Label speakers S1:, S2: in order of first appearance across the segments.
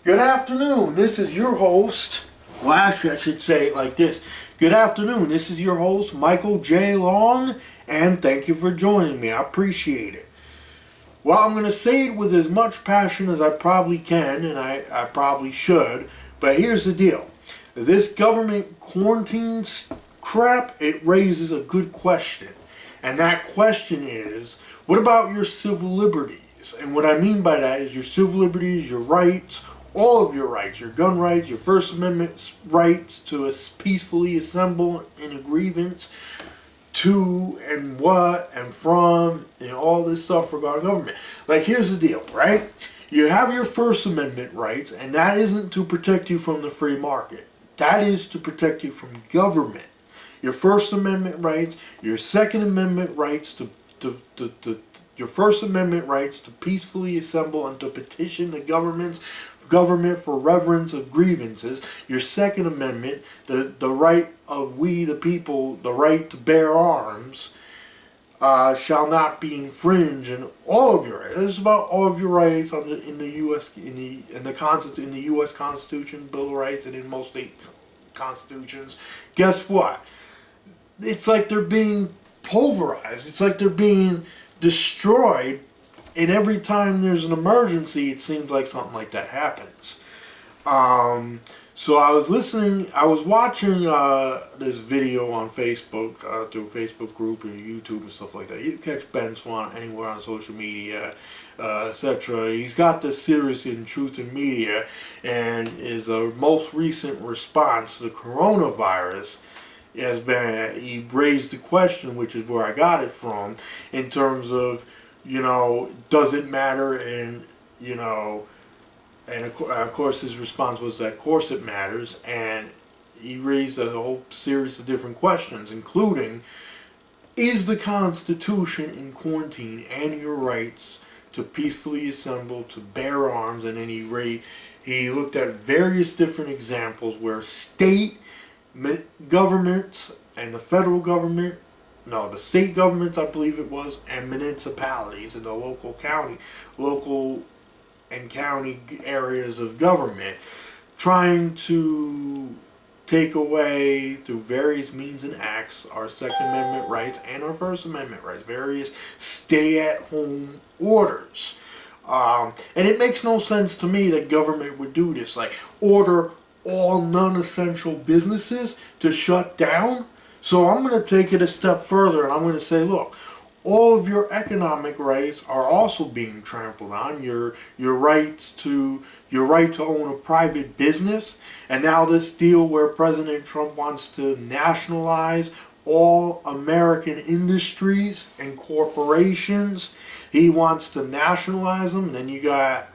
S1: Good afternoon, this is your host, well actually I should say it like this. Good afternoon, this is your host, Michael J. Long, and thank you for joining me, I appreciate it. Well, I'm going to say it with as much passion as I probably can, and I probably should, but here's the deal. This government quarantine crap, it raises a good question. And that question is, what about your civil liberties? And what I mean by that is your civil liberties, your rights, all of your rights, your gun rights, your First Amendment rights to peacefully assemble in a grievance, to and what and from and all this stuff regarding government. Like, here's the deal, right? You have your First Amendment rights, and that isn't to protect you from the free market. That is to protect you from government. Your First Amendment rights, your Second Amendment rights your First Amendment rights to peacefully assemble and to petition the government for reverence of grievances. Your Second Amendment, the right of we the people, the right to bear arms, shall not be infringed, and all of your rights. It's about all of your rights in the U.S. in the U.S. Constitution, Bill of Rights, and in most state constitutions. Guess what? It's like they're being pulverized. It's like they're being destroyed. And every time there's an emergency, it seems like something like that happens. So I was watching this video on Facebook, through a Facebook group and YouTube and stuff like that. You can catch Ben Swan anywhere on social media, etc. He's got this series in Truth in Media, and his most recent response to the coronavirus has been, he raised the question, which is where I got it from, in terms of, does it matter? And, and of course his response was that, of course it matters. And he raised a whole series of different questions, including, is the Constitution in quarantine and your rights to peacefully assemble, to bear arms? And then he looked at various different examples where state governments and the federal government, the state governments, I believe it was, and municipalities and the local and county areas of government, trying to take away through various means and acts our Second Amendment rights and our First Amendment rights, various stay-at-home orders. And it makes no sense to me that government would do this, like order all non-essential businesses to shut down. So I'm going to take it a step further, and I'm going to say, look, all of your economic rights are also being trampled on. Your right to own a private business, and now this deal where President Trump wants to nationalize all American industries and corporations. He wants to nationalize them. Then you got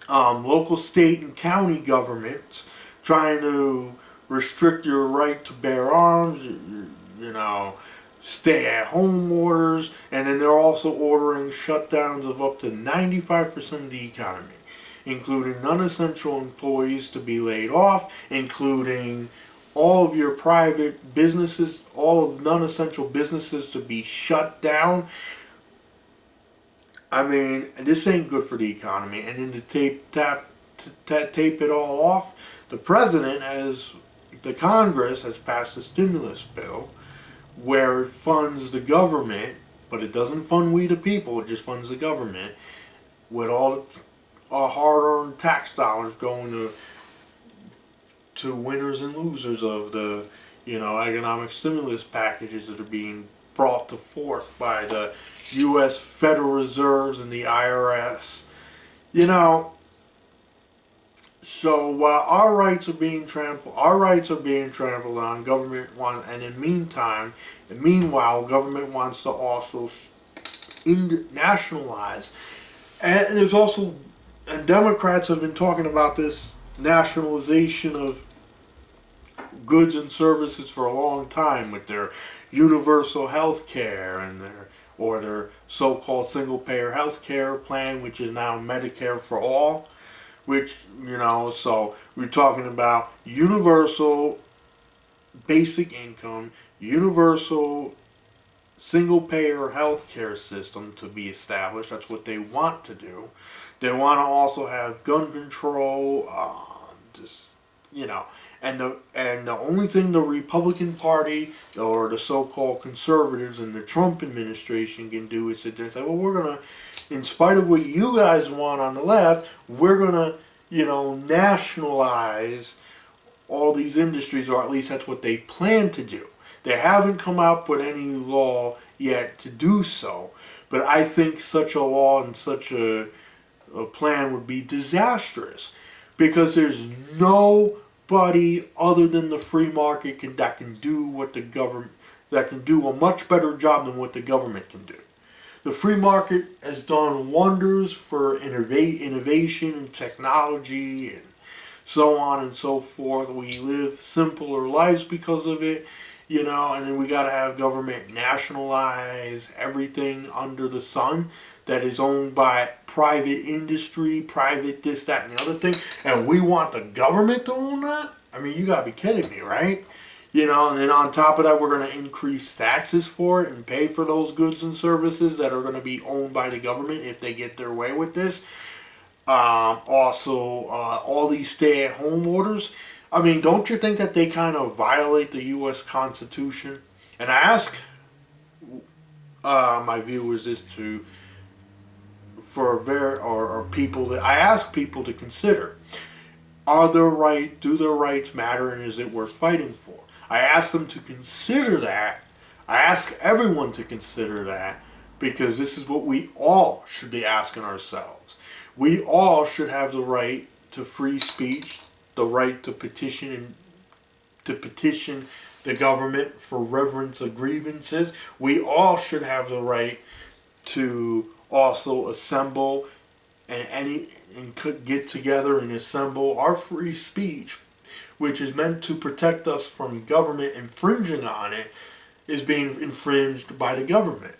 S1: local, state, and county governments trying to restrict your right to bear arms, stay-at-home orders, and then they're also ordering shutdowns of up to 95% of the economy, including non-essential employees to be laid off, including all of your private businesses, all of non-essential businesses to be shut down. I mean, this ain't good for the economy. And then to tape it all off, the president, the Congress has passed a stimulus bill where it funds the government, but it doesn't fund we the people, it just funds the government, with all the hard-earned tax dollars going to winners and losers of the, economic stimulus packages that are being brought to forth by the U.S. Federal Reserves and the IRS. So while our rights are being trampled on, meanwhile, government wants to also nationalize. And there's also, and Democrats have been talking about this nationalization of goods and services for a long time with their universal health care and their so-called single-payer health care plan, which is now Medicare for all, which, so we're talking about universal basic income, universal single-payer healthcare system to be established. That's what they want to do. They want to also have gun control, just, you know, and the only thing the Republican Party or the so-called conservatives and the Trump administration can do is sit there and say, well, we're gonna, in spite of what you guys want on the left, we're gonna, you know, nationalize all these industries, or at least that's what they plan to do. They haven't come up with any law yet to do so, but I think such a law and such a plan would be disastrous, because there's nobody other than the free market that can do what the government, that can do a much better job than what the government can do. The free market has done wonders for innovation and technology and so on and so forth. We live simpler lives because of it, you know, and then we got to have government nationalize everything under the sun that is owned by private industry, private this, that, and the other thing, and we want the government to own that? I mean, you got to be kidding me, right? You know, and then on top of that, we're going to increase taxes for it and pay for those goods and services that are going to be owned by the government if they get their way with this. Also, all these stay-at-home orders. I mean, don't you think that they kind of violate the U.S. Constitution? And I ask my viewers this to, or people that I ask people to consider: do their rights matter, and is it worth fighting for? I ask them to consider that. I ask everyone to consider that, because this is what we all should be asking ourselves. We all should have the right to free speech, the right to petition the government for reverence of grievances. We all should have the right to also assemble and get together and assemble. Our free speech, which is meant to protect us from government infringing on it, is being infringed by the government.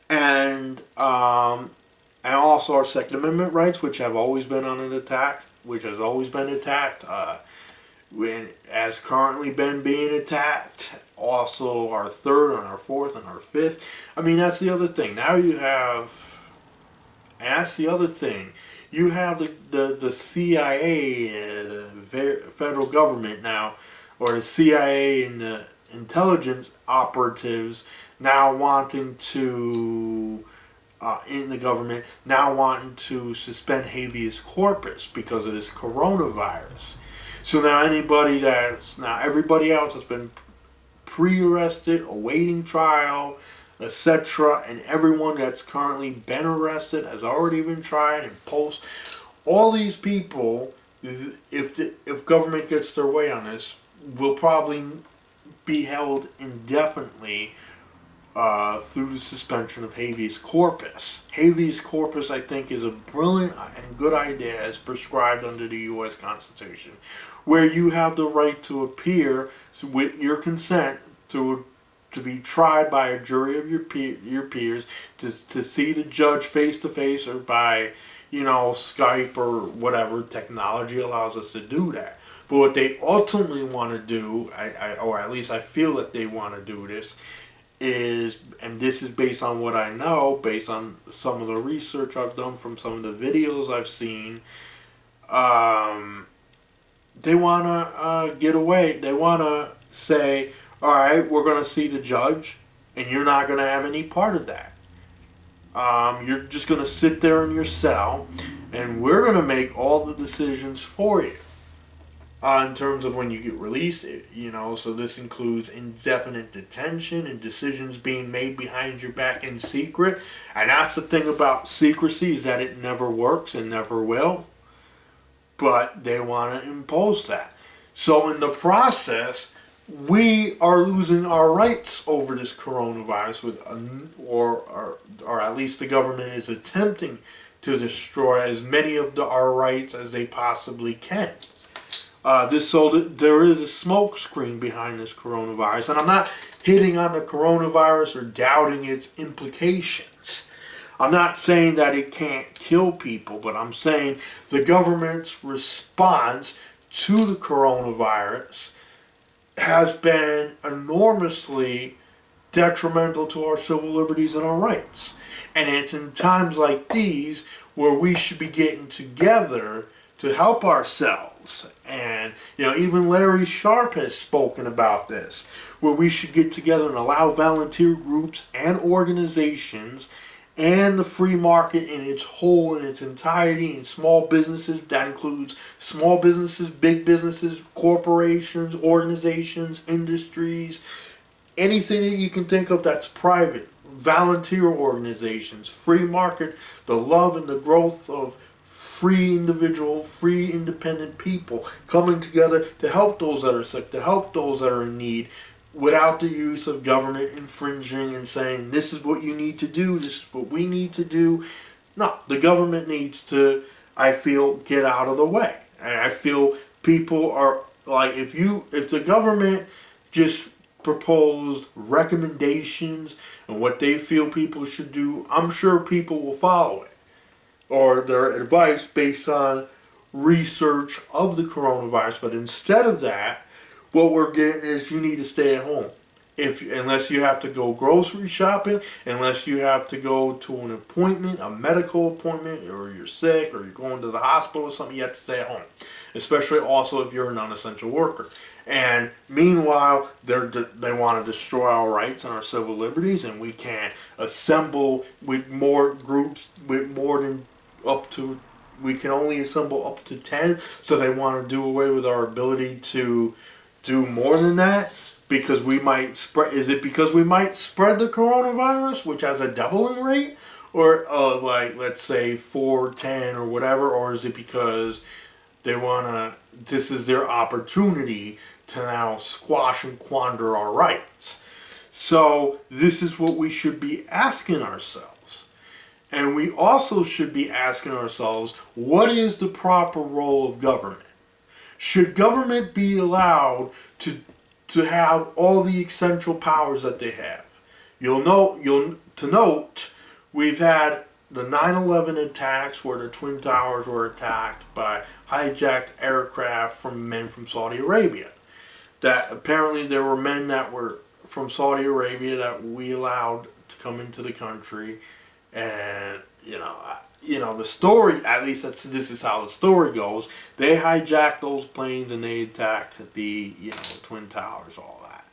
S1: And also our Second Amendment rights, which have always been under attack, has currently been being attacked. Also our third and our fourth and our fifth. I mean, that's the other thing. Now you have, and that's the other thing. You have the CIA, the federal government now, or the CIA and the intelligence operatives now wanting to, in the government, now wanting to suspend habeas corpus because of this coronavirus. So now everybody else has been pre-arrested, awaiting trial, etc., and everyone that's currently been arrested has already been tried and post. All these people, if government gets their way on this, will probably be held indefinitely through the suspension of habeas corpus. Habeas corpus, I think, is a brilliant and good idea as prescribed under the U.S. Constitution, where you have the right to appear with your consent to be tried by a jury of your peers, to see the judge face to face, or by, you know, Skype or whatever technology allows us to do that. But what they ultimately want to do, or at least I feel that they want to do this, is, and this is based on what I know, based on some of the research I've done from some of the videos I've seen, they want to get away. They want to say, all right, we're going to see the judge, and you're not going to have any part of that. You're just going to sit there in your cell, and we're going to make all the decisions for you. In terms of when you get released, you know, so this includes indefinite detention and decisions being made behind your back in secret. And that's the thing about secrecy, is that it never works and never will. But they want to impose that. So in the process, we are losing our rights over this coronavirus, or at least the government is attempting to destroy as many of our rights as they possibly can. There is a smoke screen behind this coronavirus, and I'm not hitting on the coronavirus or doubting its implications. I'm not saying that it can't kill people, but I'm saying the government's response to the coronavirus has been enormously detrimental to our civil liberties and our rights. And it's in times like these where we should be getting together to help ourselves. And, even Larry Sharp has spoken about this, where we should get together and allow volunteer groups and organizations and the free market in its whole, in its entirety, and small businesses. That includes small businesses, big businesses, corporations, organizations, industries, anything that you can think of that's private, volunteer organizations, free market, the love and the growth of free individual, free independent people coming together to help those that are sick, to help those that are in need, without the use of government infringing and saying, this is what you need to do, this is what we need to do. No, the government needs to, I feel, get out of the way. I feel people are, like, if the government just proposed recommendations and what they feel people should do, I'm sure people will follow it, or their advice based on research of the coronavirus. But instead of that, what we're getting is you need to stay at home. Unless you have to go grocery shopping, unless you have to go to an appointment, a medical appointment, or you're sick, or you're going to the hospital or something, you have to stay at home. Especially also if you're a non-essential worker. And meanwhile, they want to destroy our rights and our civil liberties, and we can't assemble with more groups, with more than we can only assemble up to 10, so they want to do away with our ability to do more than that, because we might spread. Is it because we might spread the coronavirus, which has a doubling rate, or let's say 4, 10, or whatever, or is it because they this is their opportunity to now squash and squander our rights? So this is what we should be asking ourselves. And we also should be asking ourselves, what is the proper role of government? Should government be allowed to have all the essential powers that they have? To note, we've had the 9/11 attacks where the Twin Towers were attacked by hijacked aircraft from men from Saudi Arabia. That apparently there were men that were from Saudi Arabia that we allowed to come into the country, and the story, at least this is how the story goes. They hijacked those planes and they attacked the Twin Towers, all that.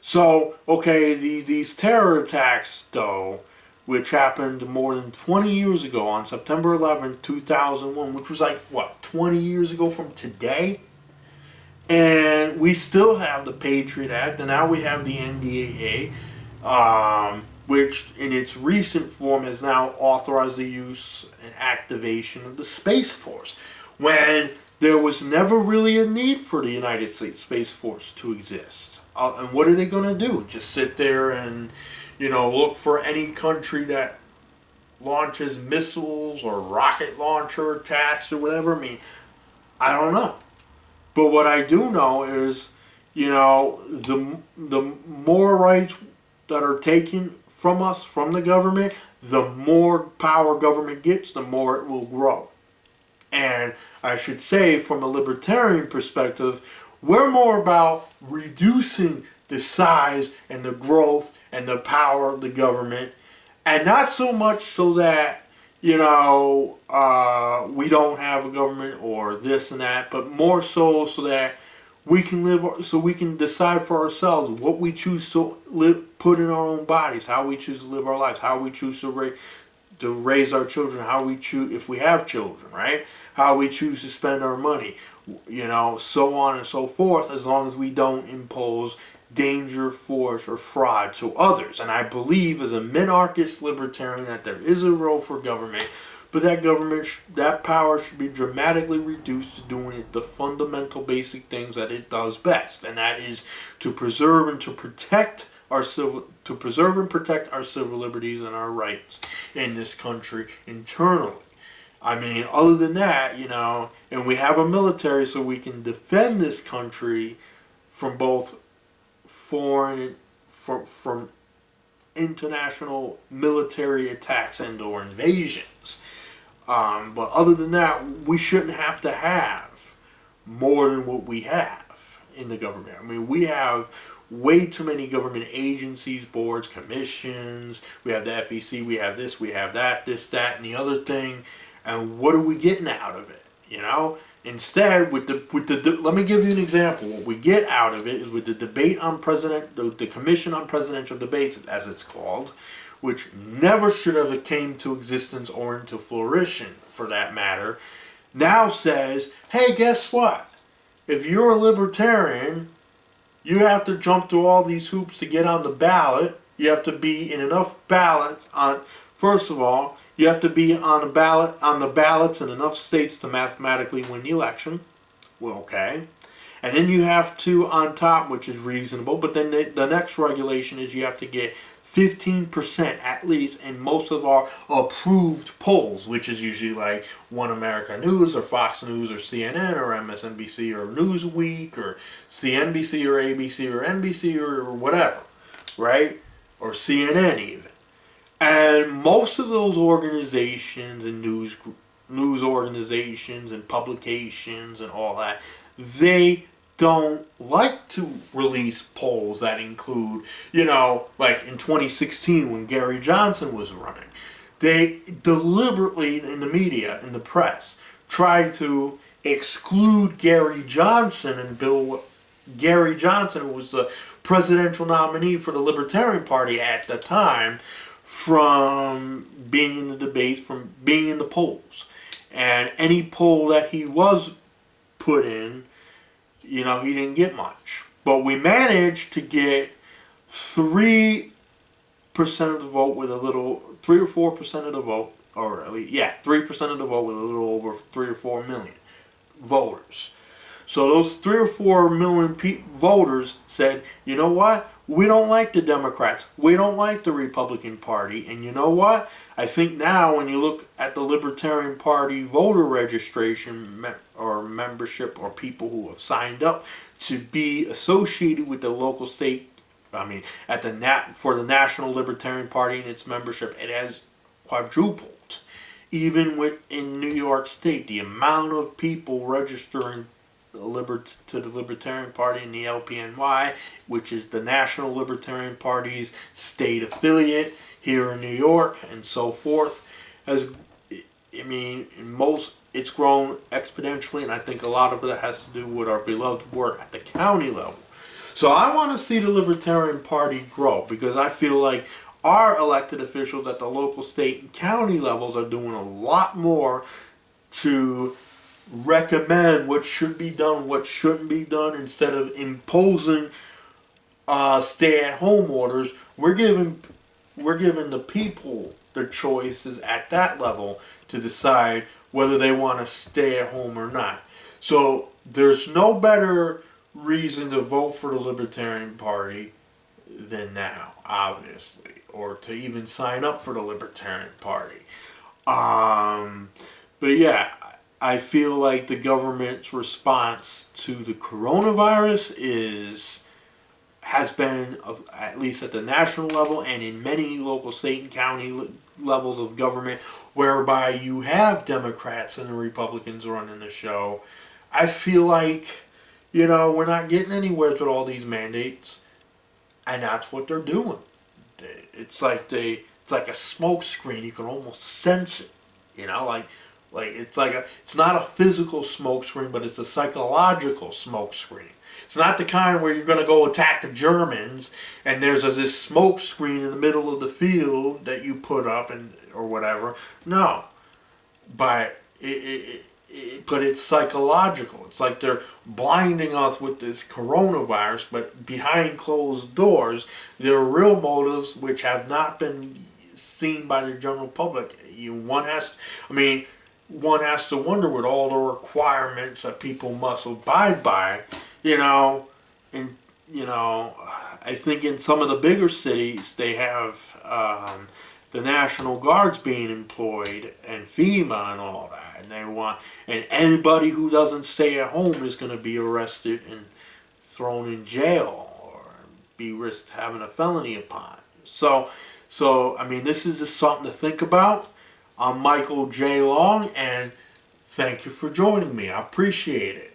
S1: So okay, these terror attacks though, which happened more than 20 years ago on September 11th, 2001, which was 20 years ago from today? And we still have the Patriot Act, and now we have the NDAA, which in its recent form has now authorized the use and activation of the Space Force, when there was never really a need for the United States Space Force to exist. And what are they going to do? Just sit there and look for any country that launches missiles or rocket launcher attacks or whatever? I mean, I don't know. But what I do know is, the more rights that are taken from us, from the government, the more power government gets, the more it will grow. And I should say, from a libertarian perspective, we're more about reducing the size and the growth and the power of the government, and not so much so that we don't have a government or this and that, but more so that we can we can decide for ourselves what we choose to put in our own bodies, how we choose to live our lives, how we choose to raise our children, how we choose, if we have children, right? How we choose to spend our money, so on and so forth, as long as we don't impose danger, force, or fraud to others. And I believe, as a minarchist libertarian, that there is a role for government, but that power should be dramatically reduced to doing the fundamental basic things that it does best, and that is to preserve and protect our civil liberties and our rights in this country internally. I mean, other than that, and we have a military so we can defend this country from both foreign and from international military attacks and or invasions. But other than that, we shouldn't have to have more than what we have in the government. I mean, we have way too many government agencies, boards, commissions. We have the FEC, we have this, we have that, this, that, and the other thing. And what are we getting out of it? You know? Instead, let me give you an example. What we get out of it is with the debate on the Commission on Presidential Debates, as it's called, which never should have came to existence or into fruition, for that matter, now says, hey, guess what? If you're a libertarian, you have to jump through all these hoops to get on the ballot. You have to be in enough ballots first of all, you have to be on the ballots in enough states to mathematically win the election. Well, okay. And then you have to, on top, which is reasonable, but then the next regulation is you have to get 15% at least in most of our approved polls, which is usually like One America News or Fox News or CNN or MSNBC or Newsweek or CNBC or ABC or NBC or whatever, right? Or CNN even. And most of those organizations and news organizations and publications and all that, they don't like to release polls that include, like in 2016 when Gary Johnson was running. They deliberately, in the media, in the press, tried to exclude Gary Johnson and Gary Johnson, who was the presidential nominee for the Libertarian Party at the time, from being in the debates, from being in the polls. And any poll that he was put in, he didn't get much. But we managed to get 3% of the vote with 3 or 4% of the vote, or at least, 3% of the vote with a little over 3 or 4 million voters. So those 3 or 4 million voters said, you know what? We don't like the Democrats. We don't like the Republican Party. And you know what? I think now when you look at the Libertarian Party voter registration or membership or people who have signed up to be associated with the local state, for the National Libertarian Party and its membership, it has quadrupled. Even in New York State, the amount of people registering to the Libertarian Party and the LPNY, which is the National Libertarian Party's state affiliate here in New York and so forth, it's grown exponentially, and I think a lot of that has to do with our beloved work at the county level. So I want to see the Libertarian Party grow, because I feel like our elected officials at the local, state, and county levels are doing a lot more to recommend what should be done, what shouldn't be done, instead of imposing stay-at-home orders. We're giving the people the choices at that level to decide whether they want to stay at home or not. So there's no better reason to vote for the Libertarian Party than now, obviously, or to even sign up for the Libertarian Party. But yeah, I feel like the government's response to the coronavirus has been, at least at the national level and in many local, state, and county levels of government, whereby you have Democrats and the Republicans running the show. I feel like, we're not getting anywhere with all these mandates, and that's what they're doing. It's like a smoke screen. You can almost sense it, it's not a physical smoke screen, but it's a psychological smoke screen. It's not the kind where you're going to go attack the Germans and there's this smoke screen in the middle of the field that you put up or whatever. No, but it's psychological. It's like they're blinding us with this coronavirus, but behind closed doors, there are real motives which have not been seen by the general public. One has to wonder with all the requirements that people must abide by, I think in some of the bigger cities they have the National Guards being employed and FEMA and all that, and anybody who doesn't stay at home is going to be arrested and thrown in jail or be risked having a felony upon. So this is just something to think about. I'm Michael J. Long, and thank you for joining me. I appreciate it.